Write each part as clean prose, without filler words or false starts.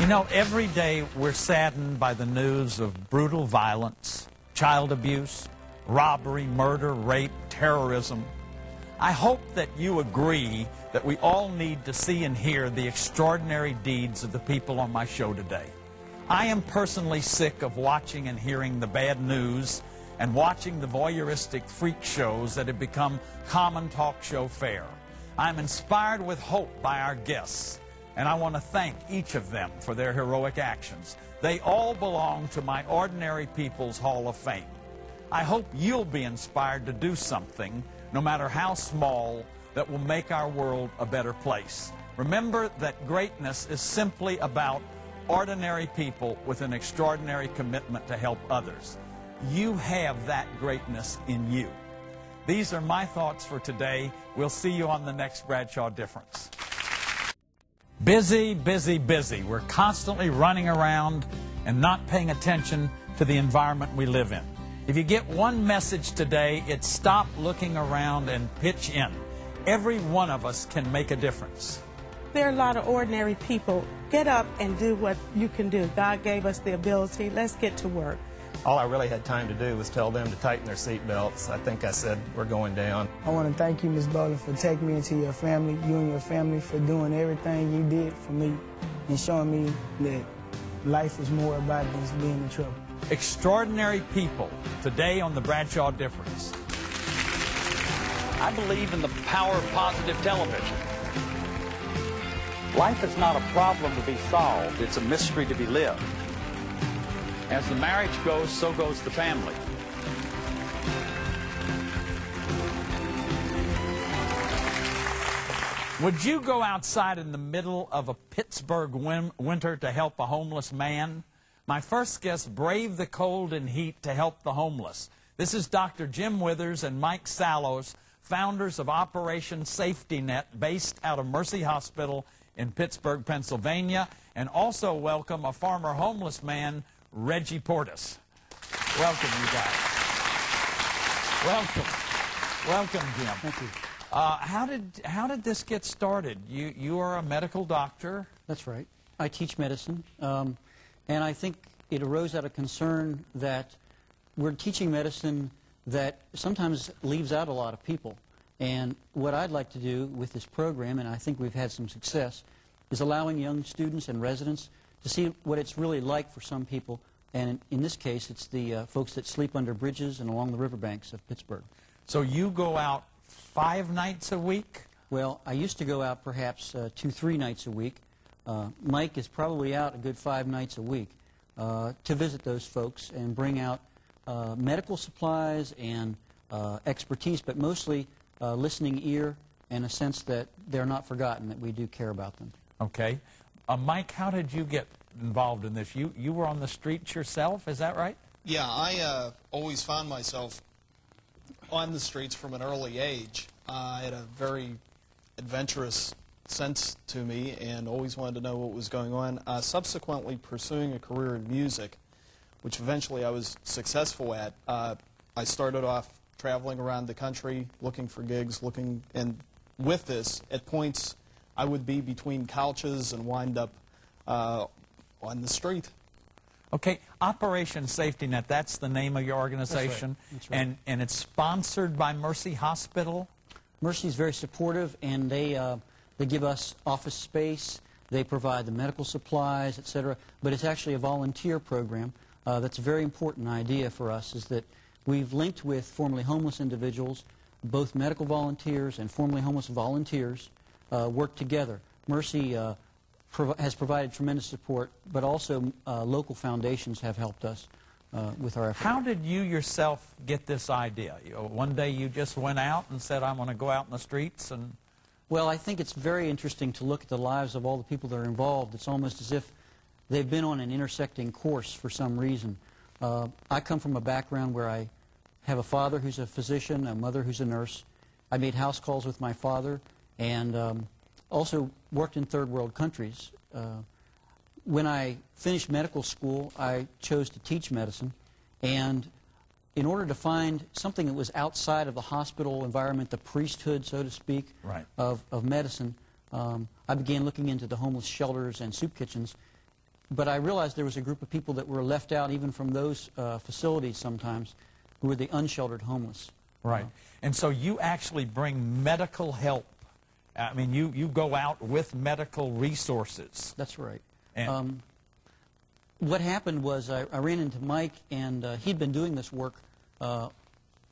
You know, every day we're saddened by the news of brutal violence, child abuse, robbery, murder, rape, terrorism. I hope that you agree that we all need to see and hear the extraordinary deeds of the people on my show today. I am personally sick of watching and hearing the bad news and watching the voyeuristic freak shows that have become common talk show fare. I'm inspired with hope by our guests, and I want to thank each of them for their heroic actions. They all belong to my Ordinary People's Hall of Fame. I hope you'll be inspired to do something, no matter how small, that will make our world a better place. Remember that greatness is simply about ordinary people with an extraordinary commitment to help others. You have that greatness in you. These are my thoughts for today. We'll see you on the next Bradshaw Difference. Busy, busy, busy. We're constantly running around and not paying attention to the environment we live in. If you get one message today, it's stop looking around and pitch in. Every one of us can make a difference. There are a lot of ordinary people. Get up and do what you can do. God gave us the ability. Let's get to work. All I really had time to do was tell them to tighten their seat belts. I think I said, we're going down. I want to thank you, Ms. Bowler, for taking me into your family, you and your family for doing everything you did for me and showing me that life is more about just being in trouble. Extraordinary people today on the Bradshaw Difference. I believe in the power of positive television. Life is not a problem to be solved, it's a mystery to be lived. As the marriage goes, so goes the family. Would you go outside in the middle of a Pittsburgh winter to help a homeless man? My first guest braved the cold and heat to help the homeless. This is Dr. Jim Withers and Mike Sallows, founders of Operation Safety Net, based out of Mercy Hospital in Pittsburgh, Pennsylvania, and also welcome a former homeless man, Reggie Portis. Welcome, you guys. Welcome. Welcome, Jim. Thank you. How did this get started? You are a medical doctor. That's right. I teach medicine, and I think it arose out of concern that we're teaching medicine that sometimes leaves out a lot of people. And what I'd like to do with this program, and I think we've had some success, is allowing young students and residents to see what it's really like for some people. And in this case, it's the folks that sleep under bridges and along the riverbanks of Pittsburgh. So you go out 5 nights a week? Well, I used to go out perhaps 2-3 nights a week. Mike is probably out a good 5 nights a week to visit those folks and bring out medical supplies and expertise, but mostly listening ear and a sense that they're not forgotten, that we do care about them. Okay. Mike, how did you get involved in this? You were on the streets yourself, is that right? Yeah, I always found myself on the streets from an early age. I had a very adventurous sense to me and always wanted to know what was going on. Subsequently pursuing a career in music, which eventually I was successful at, I started off traveling around the country looking for gigs, and with this, at points I would be between couches and wind up on the street. Okay, Operation Safety Net, that's the name of your organization. That's right. That's right. And it's sponsored by Mercy Hospital? Mercy is very supportive, and they give us office space, they provide the medical supplies, etc. But it's actually a volunteer program. That's a very important idea for us, is that we've linked with formerly homeless individuals, both medical volunteers and formerly homeless volunteers work together. Mercy has provided tremendous support, but also local foundations have helped us with our efforts. How did you yourself get this idea? One day you just went out and said, I'm going to go out in the streets and... Well, I think it's very interesting to look at the lives of all the people that are involved. It's almost as if they've been on an intersecting course for some reason. I come from a background where I have a father who's a physician, a mother who's a nurse. I made house calls with my father, and also worked in third world countries. When I finished medical school, I chose to teach medicine, and in order to find something that was outside of the hospital environment, the priesthood, so to speak, right, of medicine, I began looking into the homeless shelters and soup kitchens, but I realized there was a group of people that were left out even from those facilities sometimes, who were the unsheltered homeless. Right. And so you actually bring medical help. I mean, you go out with medical resources. That's right. And what happened was I ran into Mike, and he'd been doing this work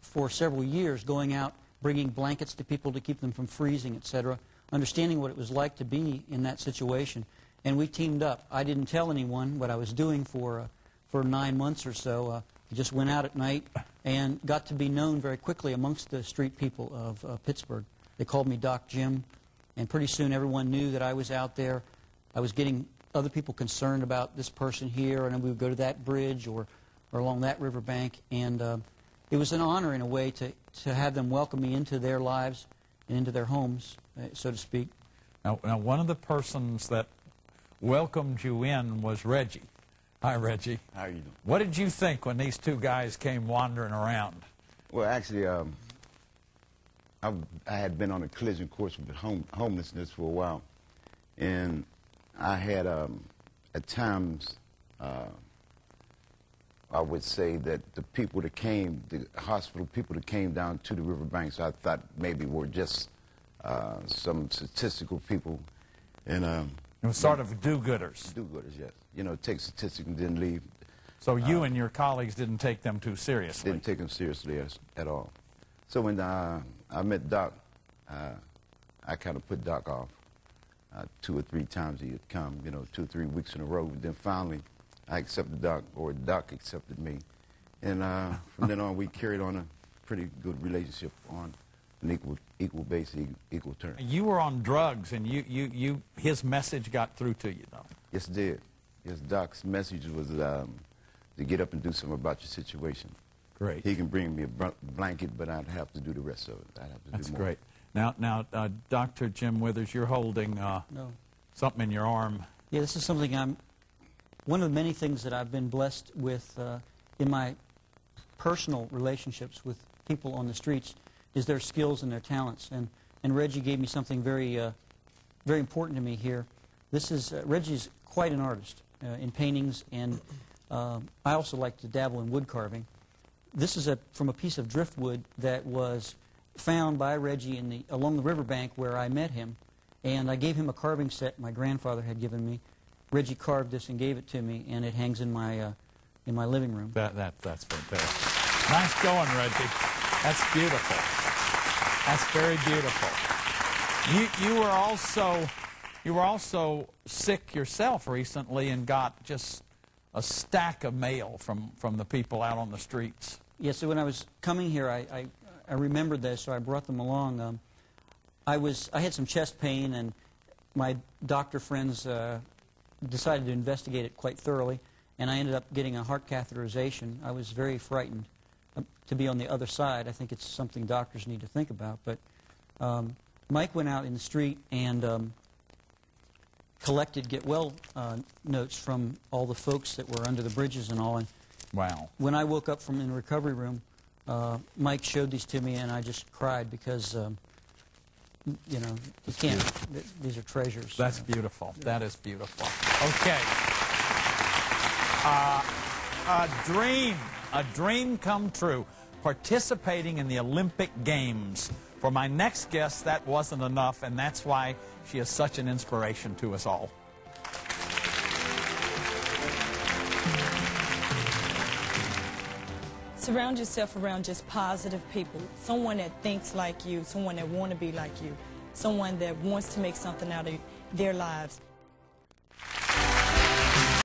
for several years, going out, bringing blankets to people to keep them from freezing, etc., understanding what it was like to be in that situation. And we teamed up. I didn't tell anyone what I was doing for 9 months or so. I just went out at night and got to be known very quickly amongst the street people of Pittsburgh. They called me Doc Jim, and pretty soon everyone knew that I was out there. I was getting other people concerned about this person here, and then we would go to that bridge or along that riverbank. And it was an honor, in a way, to have them welcome me into their lives and into their homes, so to speak. Now, one of the persons that welcomed you in was Reggie. Hi, Reggie. How are you doing? What did you think when these two guys came wandering around? Well, actually, I had been on a collision course with homelessness for a while, and I had, at times, I would say that the people that came, the hospital people that came down to the riverbanks, I thought maybe were just some statistical people, and It was sort of do-gooders. do-gooders, yes. You know, take statistics and then leave. So you and your colleagues didn't take them too seriously. Didn't take them seriously at all. So when I met Doc, I kind of put Doc off. 2 or 3 times he had come, you know, 2 or 3 weeks in a row. Then finally, I accepted Doc, or Doc accepted me. And from then on, we carried on a pretty good relationship on an equal basis, equal terms. You were on drugs, and his message got through to you, though. Yes, it did. Yes, Doc's message was to get up and do something about your situation. Great. He can bring me a blanket, but I'd have to do the rest of it. I'd have to That's do more. great. Now, Dr. Jim Withers, you're holding something in your arm. Yeah, this is something one of the many things that I've been blessed with in my personal relationships with people on the streets is their skills and their talents. And Reggie gave me something very, very important to me here. This is, Reggie's quite an artist in paintings, and I also like to dabble in wood carving. This is from a piece of driftwood that was found by Reggie along the riverbank where I met him, and I gave him a carving set my grandfather had given me. Reggie carved this and gave it to me, and it hangs in my living room. That's fantastic. Nice going, Reggie. That's beautiful. That's very beautiful. You were also sick yourself recently and got just a stack of mail from the people out on the streets. Yes, so when I was coming here, I remembered this, so I brought them along. I had some chest pain, and my doctor friends decided to investigate it quite thoroughly, and I ended up getting a heart catheterization. I was very frightened to be on the other side. I think it's something doctors need to think about. But Mike went out in the street and collected get well notes from all the folks that were under the bridges and all. And wow. When I woke up from in the recovery room, Mike showed these to me, and I just cried because, you know, you can't, these are treasures. That's beautiful. That is beautiful. Okay. A dream come true, participating in the Olympic Games. For my next guest, that wasn't enough, and that's why she is such an inspiration to us all. Surround yourself around just positive people, someone that thinks like you, someone that want to be like you, someone that wants to make something out of their lives.